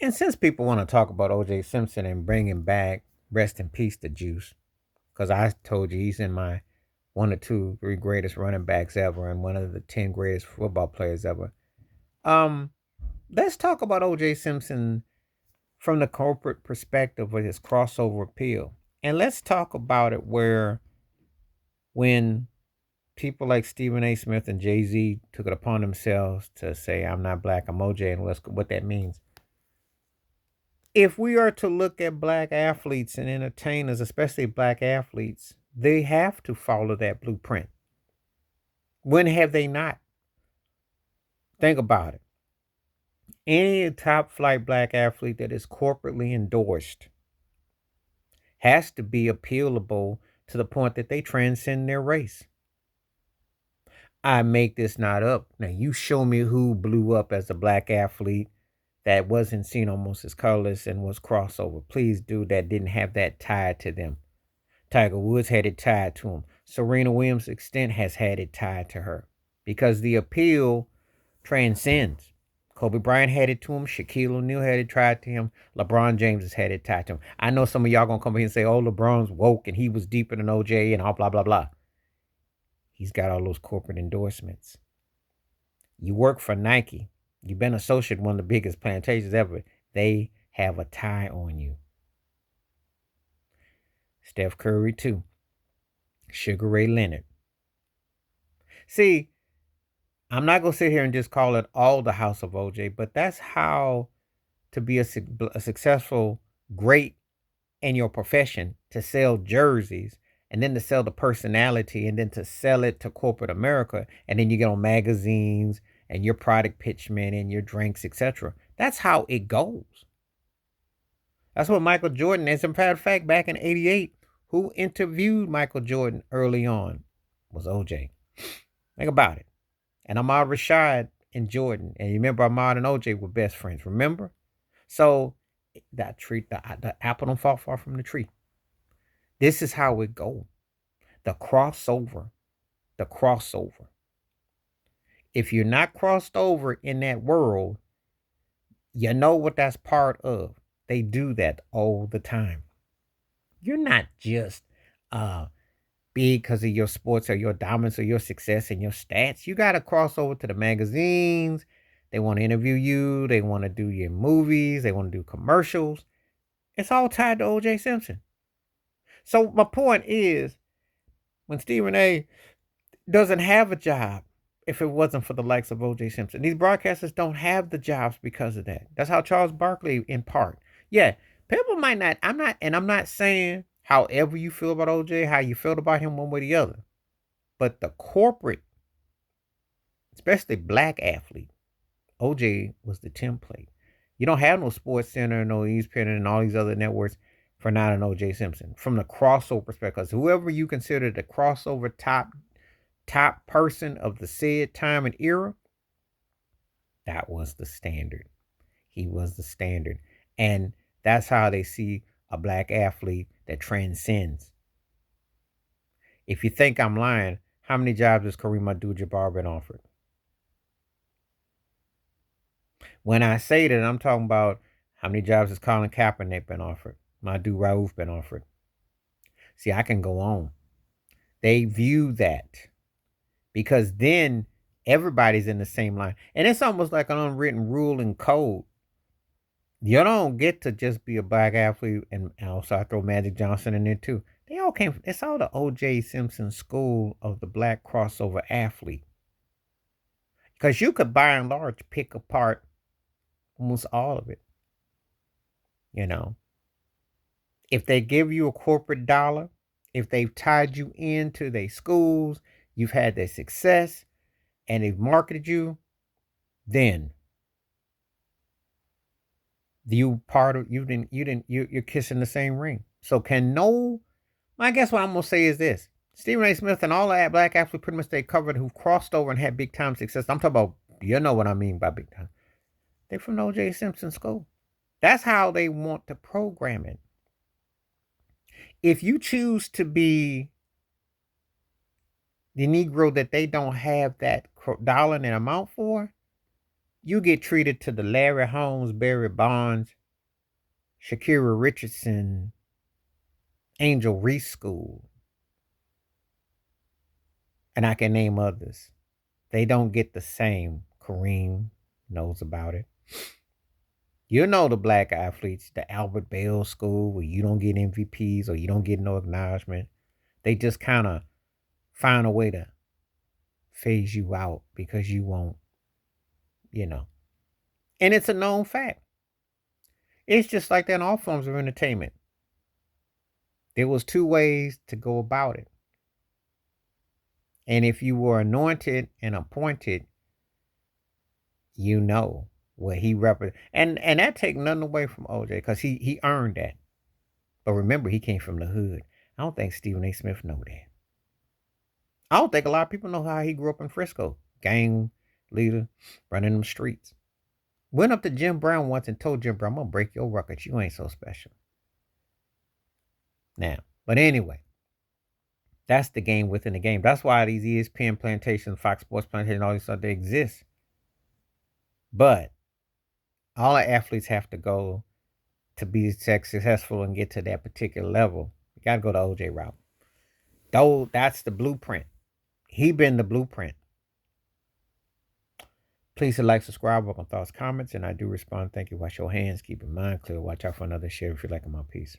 And since people want to talk about O.J. Simpson and bringing back rest in peace the juice, because I told you he's in my one or two, three greatest running backs ever and one of the 10 greatest football players ever. Um, let's talk about O.J. Simpson from the corporate perspective with his crossover appeal. And let's talk about it where when people like Stephen A. Smith and Jay Z took it upon themselves to say, I'm not black, I'm OJ, and what that means. If we are to look at black athletes and entertainers, especially black athletes, they have to follow that blueprint. When have they not? Think about it. Any top flight black athlete that is corporately endorsed has to be appealable to the point that they transcend their race. I make this not up. Now, you show me who blew up as a black athlete that wasn't seen almost as colorless and was crossover. Please do that didn't have that tied to them. Tiger Woods had it tied to him. Serena Williams' extent has had it tied to her because the appeal transcends. Kobe Bryant had it to him. Shaquille O'Neal had it tied to him. LeBron James has had it tied to him. I know some of y'all gonna come here and say, "Oh, LeBron's woke and he was deeper than OJ and all blah blah blah." He's got all those corporate endorsements. You work for Nike. You've been associated with one of the biggest plantations ever. They have a tie on you. Steph Curry too. Sugar Ray Leonard. See, I'm not gonna sit here and just call it all the House of OJ, but that's how to be a successful, great in your profession, to sell jerseys and then to sell the personality and then to sell it to corporate America, and then you get on magazines and your product pitchman and your drinks, etc. That's how it goes. That's what Michael Jordan, as a matter of fact, back in '88, who interviewed Michael Jordan early on was OJ. Think about it. And Ahmad Rashad and Jordan. And you remember Ahmad and OJ were best friends, remember? So that tree, the apple don't fall far from the tree. This is how it goes. The crossover. The crossover. If you're not crossed over in that world, you know what that's part of. They do that all the time. You're not just big because of your sports or your dominance or your success and your stats. You got to cross over to the magazines. They want to interview you. They want to do your movies. They want to do commercials. It's all tied to O.J. Simpson. So my point is, when Stephen A. doesn't have a job, if it wasn't for the likes of O.J. Simpson, these broadcasters don't have the jobs because of that. That's how Charles Barkley, in part. Yeah, people might not. I'm not saying however you feel about O.J., how you felt about him one way or the other. But the corporate, especially black athlete, OJ was the template. You don't have no Sports Center, no ESPN, and all these other networks for not an OJ Simpson. From the crossover perspective, because whoever you consider the crossover top person of the said time and era, that was the standard. He was the standard, and that's how they see a black athlete that transcends. If you think I'm lying, how many jobs has Kareem Abdul-Jabbar been offered? When I say that, I'm talking about how many jobs has Colin Kaepernick been offered? Madu Rauf been offered? See, I can go on. They view that because then everybody's in the same line. And it's almost like an unwritten rule and code. You don't get to just be a black athlete, and also I throw Magic Johnson in there too. They all came from, it's all the O.J. Simpson school of the black crossover athlete. Because you could by and large pick apart almost all of it. You know, if they give you a corporate dollar, if they've tied you into their schools, you've had their success, and they've marketed you, then you're kissing the same ring. So can no, I guess what I'm gonna say is this: Stephen A. Smith and all that black athletes pretty much they covered who crossed over and had big time success. I'm talking about, you know what I mean by big time. They're from the O.J. Simpson school. That's how they want to program it. If you choose to be the Negro that they don't have that dollar and amount for, You get treated to the Larry Holmes, Barry Bonds, Shakira Richardson, Angel Reese School, and I can name others. They don't get the same. Kareem knows about it. You know the black athletes, the Albert Bell School, where you don't get MVPs or you don't get no acknowledgement. They just kind of find a way to phase you out because you won't, you know. And it's a known fact. It's just like that in all forms of entertainment. There was two ways to go about it. And if you were anointed and appointed, you know what he represents. And that take nothing away from OJ because he earned that. But remember, he came from the hood. I don't think Stephen A. Smith know that. I don't think a lot of people know how he grew up in Frisco. Gang leader, running them streets. Went up to Jim Brown once and told Jim Brown, I'm going to break your record. You ain't so special. Now, but anyway, that's the game within the game. That's why these ESPN plantations, Fox Sports plantations, all these stuff, they exist. But all the athletes have to go to be successful and get to that particular level. You got to go the OJ route. Though that's the blueprint. He been the blueprint. Please like, subscribe, work on thoughts, comments, and I do respond. Thank you. Wash your hands. Keep your mind clear. Watch out for another share if you like my piece.